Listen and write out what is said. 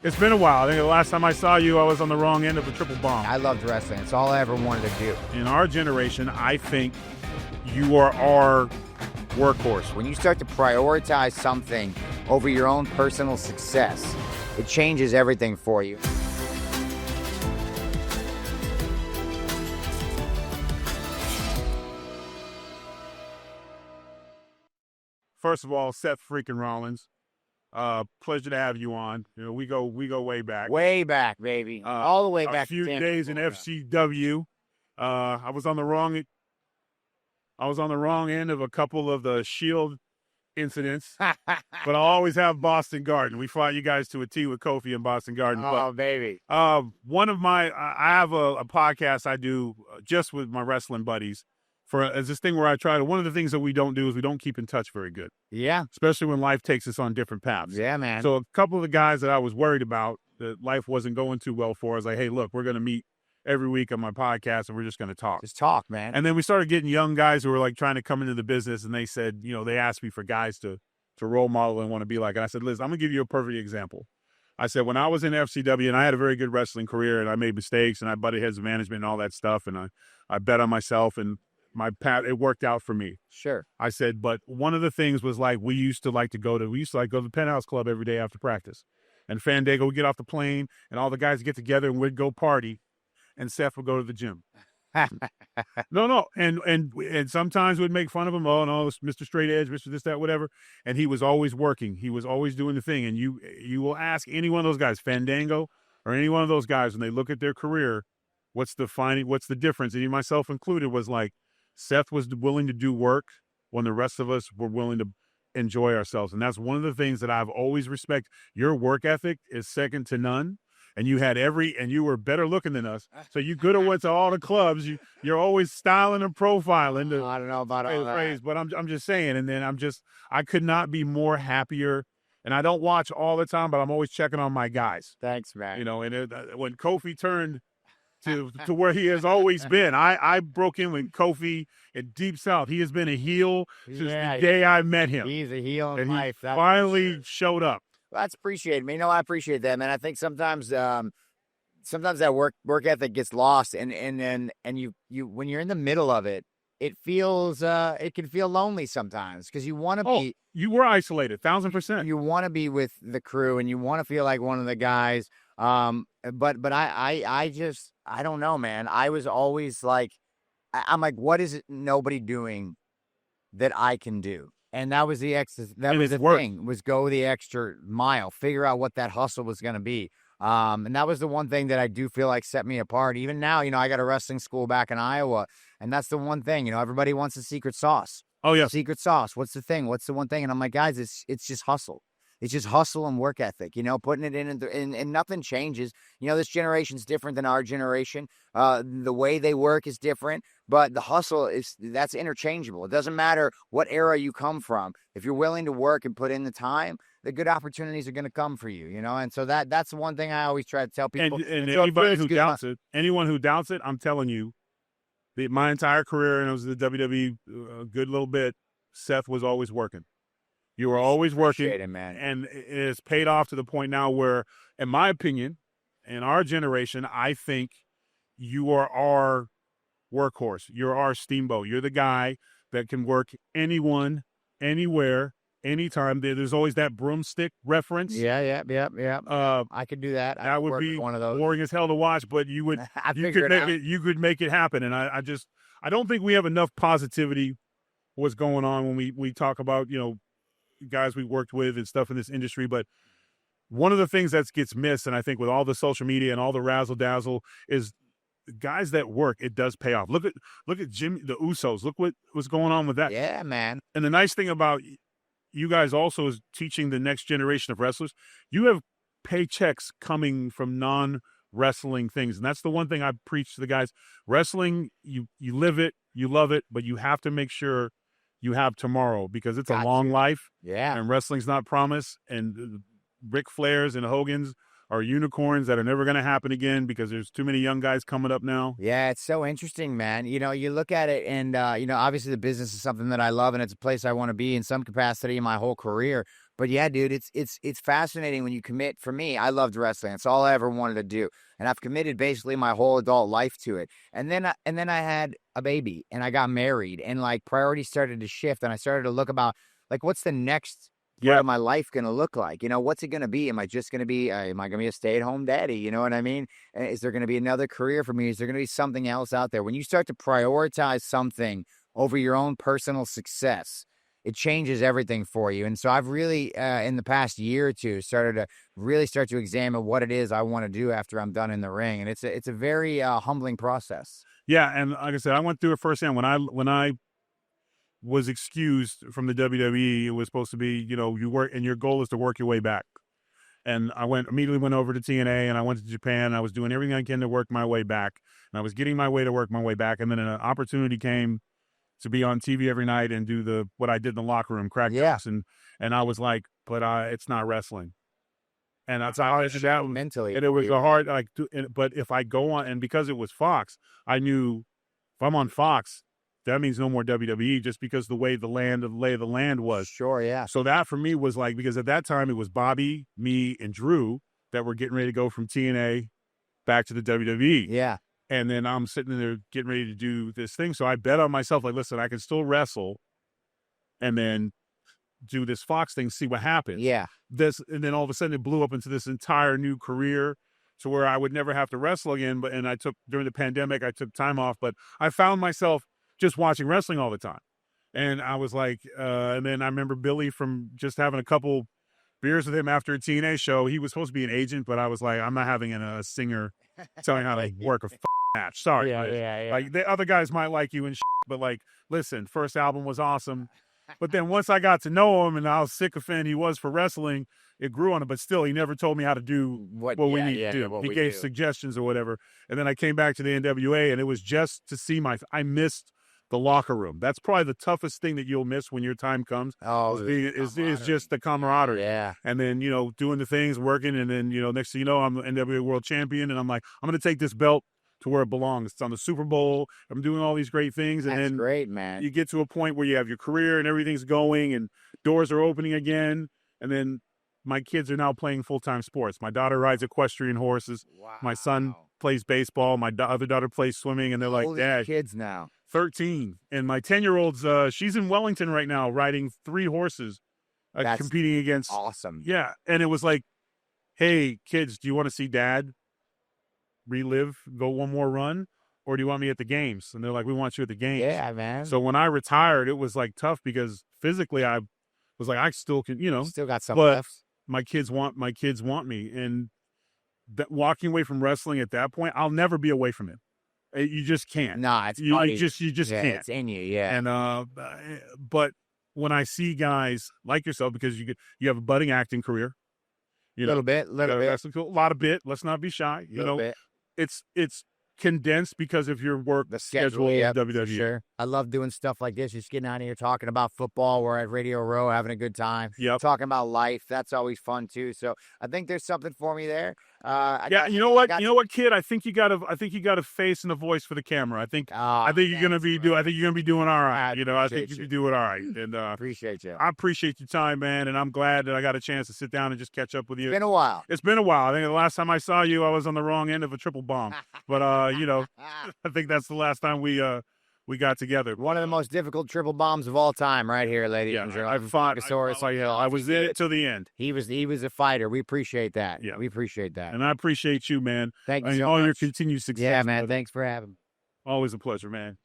It's been a while. I think the last time I saw you, I was on the wrong end of a triple bomb. I loved wrestling. It's all I ever wanted to do. In our generation, I think you are our workhorse. When you start to prioritize something over your own personal success, it changes everything for you. First of all, Seth freaking Rollins. Pleasure to have you on. You know, we go way back. Way back, baby. All the way back. A few days in FCW. I was on the wrong end of a couple of the Shield incidents, but I always have Boston Garden. We fought you guys to a T with Kofi in Boston Garden. Oh, baby. I have a podcast I do just with my wrestling buddies. As this thing where I try to, one of the things that we don't do is we don't keep in touch very good. Yeah. Especially when life takes us on different paths. Yeah, man. So a couple of the guys that I was worried about that life wasn't going too well for, I was like, hey, look, we're going to meet every week on my podcast and we're just going to talk. Just talk, man. And then we started getting young guys who were like trying to come into the business, and they said, you know, they asked me for guys to role model and want to be like. And I said, Liz, I'm going to give you a perfect example. I said, when I was in FCW and I had a very good wrestling career and I made mistakes and I butted heads with management and all that stuff, and I bet on myself and my path, it worked out for me. Sure. I said, but one of the things was like, we used to go to the Penthouse Club every day after practice. And Fandango would get off the plane and all the guys would get together and we'd go party. And Seth would go to the gym. No. And sometimes we'd make fun of him. Oh, no, Mr. Straight Edge, Mr. This, that, whatever. And he was always working. He was always doing the thing. And you will ask any one of those guys, Fandango or any one of those guys, when they look at their career, what's the difference? And myself included was like, Seth was willing to do work when the rest of us were willing to enjoy ourselves. And that's one of the things that I've always respected. Your work ethic is second to none. And you were better looking than us. So you could have went to all the clubs. You're always styling and profiling. I don't know about all that. Phrase, but I'm just saying. And then I could not be more happier. And I don't watch all the time, but I'm always checking on my guys. Thanks, man. You know, and when Kofi turned to where he has always been. I broke in with Kofi in Deep South. He has been a heel since the day I met him. He's a heel in and life. He finally showed up. Well, that's appreciated. You know, I appreciate that, man. I think sometimes that work ethic gets lost, and you when you're in the middle of it, it can feel lonely sometimes because you want to be. You were isolated, 1,000%. You want to be with the crew, and you want to feel like one of the guys. But I don't know, man. I was always like, I'm like, what is it nobody doing that I can do? And that was the thing, was go the extra mile, figure out what that hustle was going to be. And that was the one thing that I do feel like set me apart. Even now, you know, I got a wrestling school back in Iowa, and that's the one thing, you know, everybody wants a secret sauce. Oh, yeah. Secret sauce. What's the thing? What's the one thing? And I'm like, guys, it's just hustle. It's just hustle and work ethic, you know, putting it in and nothing changes. You know, this generation's different than our generation. The way they work is different, but the hustle that's interchangeable. It doesn't matter what era you come from. If you're willing to work and put in the time, the good opportunities are going to come for you, you know? And so that's the one thing I always try to tell people. And anyone who doubts it, I'm telling you, my entire career, and it was the WWE a good little bit, Seth was always working. You were always working, it, man. And it has paid off to the point now where, in my opinion, in our generation, I think you are our workhorse. You're our steamboat. You're the guy that can work anyone, anywhere, anytime. There's always that broomstick reference. Yeah. I could do that. That would be one of those. Boring as hell to watch, but you could make it happen. And I don't think we have enough positivity what's going on when we talk about, you know, guys we worked with and stuff in this industry. But one of the things that gets missed, and I think with all the social media and all the razzle dazzle, is guys that work, it does pay off. Look at Jimmy, the Usos. Look what's going on with that. Yeah, man. And the nice thing about you guys also is teaching the next generation of wrestlers. You have paychecks coming from non-wrestling things. And that's the one thing I preach to the guys. Wrestling, you live it, you love it, but you have to make sure you have tomorrow, because it's a long life. Yeah. And wrestling's not promised. And Ric Flairs and Hogan's are unicorns that are never going to happen again because there's too many young guys coming up now. Yeah, it's so interesting, man. You look at it and, obviously the business is something that I love and it's a place I want to be in some capacity in my whole career. But yeah, dude, it's fascinating when you commit. For me, I loved wrestling. It's all I ever wanted to do. And I've committed basically my whole adult life to it. And then I had a baby and I got married and like priorities started to shift and I started to look about like what's the next what am my life going to look like? What's it going to be? Am I just going to be, am I going to be a stay-at-home daddy? You know what I mean? Is there going to be another career for me? Is there going to be something else out there? When you start to prioritize something over your own personal success, it changes everything for you. And so I've really, in the past year or two, started to really start to examine what it is I want to do after I'm done in the ring. And it's a very humbling process. Yeah, and like I said, I went through it firsthand. When I was excused from the WWE, it was supposed to be, you work, and your goal is to work your way back. And I immediately went over to TNA, and I went to Japan. I was doing everything I can to work my way back, and I was getting my way to work my way back. And then an opportunity came to be on TV every night and do what I did in the locker room, crack jokes, and I was like, but it's not wrestling. And that's how I did that mentally. And it was hard, but if I go on, and because it was Fox, I knew if I'm on Fox, that means no more WWE, just because the lay of the land was. Sure, yeah. So that for me was like, because at that time it was Bobby, me, and Drew that were getting ready to go from TNA back to the WWE. Yeah. And then I'm sitting there getting ready to do this thing. So I bet on myself, like, listen, I can still wrestle and then do this Fox thing, see what happens. Yeah. And then all of a sudden it blew up into this entire new career to where I would never have to wrestle again. And during the pandemic, I took time off, but I found myself just watching wrestling all the time. And I was like, and then I remember Billy from just having a couple beers with him after a TNA show. He was supposed to be an agent, but I was like, I'm not having a singer telling how to work a match. Sorry. Yeah. Like the other guys might like you and but like, listen, first album was awesome. But then once I got to know him and how sycophant he was for wrestling, it grew on him. But still, he never told me how to do what we need to do. He gave suggestions or whatever. And then I came back to the NWA, and it was just to see I missed the locker room. That's probably the toughest thing that you'll miss when your time comes. Oh, is just the camaraderie. Yeah. And then, doing the things, working, and then, next thing you know, I'm the NWA World Champion, and I'm like, I'm going to take this belt to where it belongs. It's on the Super Bowl. I'm doing all these great things. And That's then great, man. You get to a point where you have your career and everything's going and doors are opening again. And then my kids are now playing full-time sports. My daughter rides equestrian horses. Wow. My son plays baseball. My other daughter plays swimming. And they're like, Dad, kids now. 13. And my 10-year-old's, she's in Wellington right now riding 3 horses, competing against. Awesome. Yeah. And it was like, hey, kids, do you want to see Dad go one more run? Or do you want me at the games? And they're like, we want you at the games. Yeah, man. So when I retired, it was like tough because physically I was like, I still can, Still got some but left. My kids want me. And walking away from wrestling at that point, I'll never be away from it. You just can't. Nah, it's you just can't. It's in you, yeah. And but when I see guys like yourself, because you have a budding acting career, little bit. A lot of bit. Let's not be shy. Bit. It's condensed because of your work, the schedule of WWE. Sure. I love doing stuff like this. Just getting out here talking about football. We're at Radio Row having a good time. Yep. Talking about life. That's always fun too. So I think there's something for me there. You know what, kid? I think you got a face and a voice for the camera. I think you're gonna be doing all right. I think you'll be doing all right. And appreciate you. I appreciate your time, man, and I'm glad that I got a chance to sit down and just catch up with you. It's been a while. It's been a while. I think the last time I saw you, I was on the wrong end of a triple bomb. But I think that's the last time we got together. One of the most difficult triple bombs of all time, right here, ladies and gentlemen. I fought. I was in it till the end. He was a fighter. We appreciate that. Yeah, we appreciate that, and I appreciate you, man. Thank you so all much. your continued success. Yeah, man. Brother. Thanks for having me. Always a pleasure, man.